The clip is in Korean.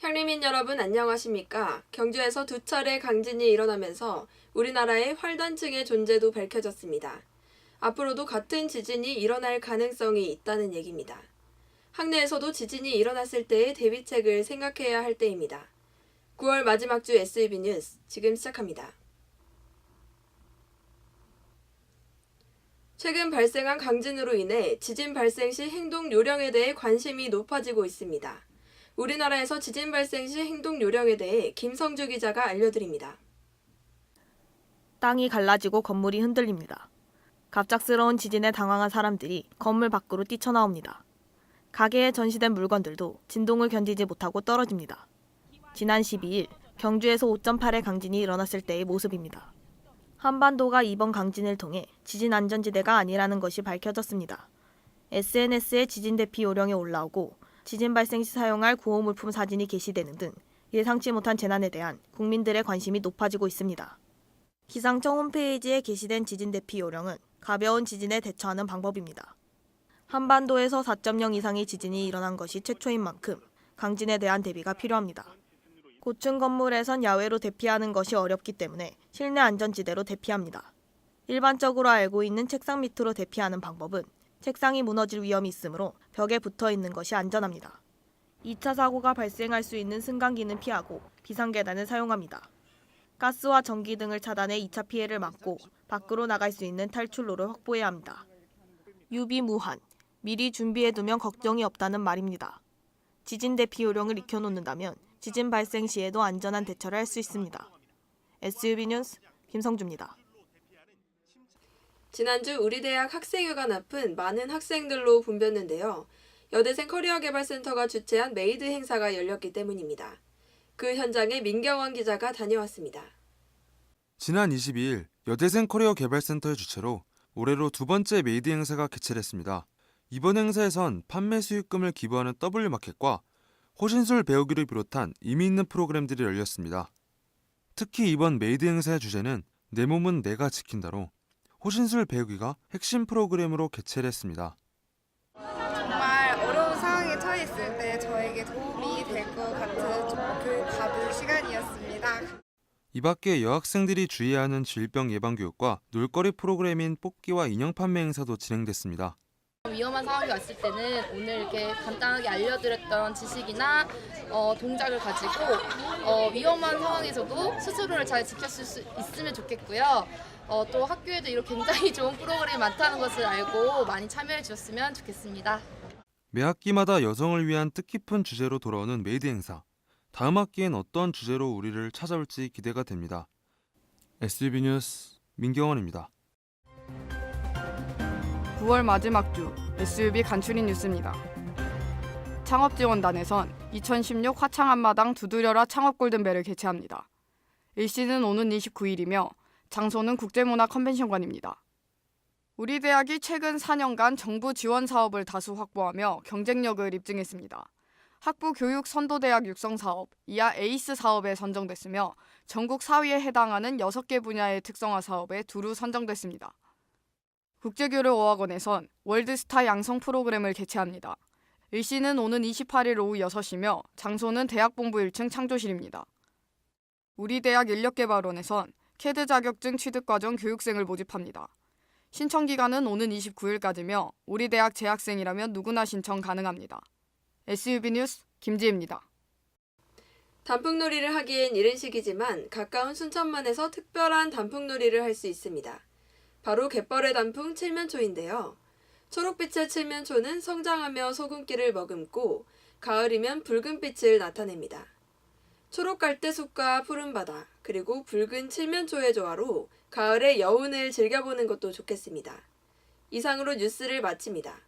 향리민 여러분 안녕하십니까? 경주에서 두 차례 강진이 일어나면서 우리나라의 활단층의 존재도 밝혀졌습니다. 앞으로도 같은 지진이 일어날 가능성이 있다는 얘기입니다. 학내에서도 지진이 일어났을 때의 대비책을 생각해야 할 때입니다. 9월 마지막 주 SUB 뉴스 지금 시작합니다. 최근 발생한 강진으로 인해 지진 발생 시 행동 요령에 대해 관심이 높아지고 있습니다. 우리나라에서 지진 발생 시 행동 요령에 대해 김성주 기자가 알려드립니다. 땅이 갈라지고 건물이 흔들립니다. 갑작스러운 지진에 당황한 사람들이 건물 밖으로 뛰쳐나옵니다. 가게에 전시된 물건들도 진동을 견디지 못하고 떨어집니다. 지난 12일 경주에서 5.8의 강진이 일어났을 때의 모습입니다. 한반도가 이번 강진을 통해 지진 안전지대가 아니라는 것이 밝혀졌습니다. SNS에 지진 대피 요령이 올라오고 지진 발생 시 사용할 구호물품 사진이 게시되는 등 예상치 못한 재난에 대한 국민들의 관심이 높아지고 있습니다. 기상청 홈페이지에 게시된 지진 대피 요령은 가벼운 지진에 대처하는 방법입니다. 한반도에서 4.0 이상의 지진이 일어난 것이 최초인 만큼 강진에 대한 대비가 필요합니다. 고층 건물에선 야외로 대피하는 것이 어렵기 때문에 실내 안전지대로 대피합니다. 일반적으로 알고 있는 책상 밑으로 대피하는 방법은 책상이 무너질 위험이 있으므로 벽에 붙어 있는 것이 안전합니다. 2차 사고가 발생할 수 있는 승강기는 피하고 비상계단을 사용합니다. 가스와 전기 등을 차단해 2차 피해를 막고 밖으로 나갈 수 있는 탈출로를 확보해야 합니다. 유비무환, 미리 준비해두면 걱정이 없다는 말입니다. 지진 대피 요령을 익혀놓는다면 지진 발생 시에도 안전한 대처를 할 수 있습니다. SUB 뉴스 김성주입니다. 지난주 우리 대학 학생회가 앞은 많은 학생들로 붐볐는데요. 여대생 커리어개발센터가 주최한 메이드 행사가 열렸기 때문입니다. 그 현장에 민경원 기자가 다녀왔습니다. 지난 22일 여대생 커리어개발센터의 주최로 올해로 두 번째 메이드 행사가 개최됐습니다. 이번 행사에선 판매 수익금을 기부하는 W마켓과 호신술 배우기를 비롯한 의미 있는 프로그램들이 열렸습니다. 특히 이번 메이드 행사의 주제는 내 몸은 내가 지킨다로 호신술 배우기가 핵심 프로그램으로 개최를 했습니다. 정말 어려운 상황에 처해 있을 때 저에게 도움이 될 것 같은 받은 시간이었습니다. 이 밖에 여학생들이 주의해야 하는 질병 예방 교육과 놀거리 프로그램인 뽑기와 인형 판매 행사도 진행됐습니다. 위험한 상황이 왔을 때는 오늘 이렇게 간단하게 알려드렸던 지식이나 동작을 가지고 위험한 상황에서도 스스로를 잘 지켰을 수 있으면 좋겠고요. 또 학교에도 이렇게 굉장히 좋은 프로그램이 많다는 것을 알고 많이 참여해 주셨으면 좋겠습니다. 매 학기마다 여성을 위한 뜻깊은 주제로 돌아오는 메이드 행사. 다음 학기엔 어떤 주제로 우리를 찾아올지 기대가 됩니다. SUB 뉴스 민경원입니다. 9월 마지막 주 SUB 간추린 뉴스입니다. 창업지원단에선 2016 화창 한마당 두드려라 창업 골든벨을 개최합니다. 일시는 오는 29일이며 장소는 국제문화 컨벤션관입니다. 우리 대학이 최근 4년간 정부 지원 사업을 다수 확보하며 경쟁력을 입증했습니다. 학부 교육 선도대학 육성 사업, 이하 에이스 사업에 선정됐으며 전국 4위에 해당하는 6개 분야의 특성화 사업에 두루 선정됐습니다. 국제교류어학원에선 월드스타 양성 프로그램을 개최합니다. 일시는 오는 28일 오후 6시며 장소는 대학본부 1층 창조실입니다. 우리 대학 인력개발원에선 캐드 자격증 취득과정 교육생을 모집합니다. 신청 기간은 오는 29일까지며 우리 대학 재학생이라면 누구나 신청 가능합니다. SUB 뉴스 김지혜입니다. 단풍놀이를 하기엔 이른 시기지만 가까운 순천만에서 특별한 단풍놀이를 할 수 있습니다. 바로 갯벌의 단풍 칠면초인데요. 초록빛의 칠면초는 성장하며 소금기를 머금고 가을이면 붉은빛을 나타냅니다. 초록갈대숲과 푸른 바다 그리고 붉은 칠면초의 조화로 가을의 여운을 즐겨보는 것도 좋겠습니다. 이상으로 뉴스를 마칩니다.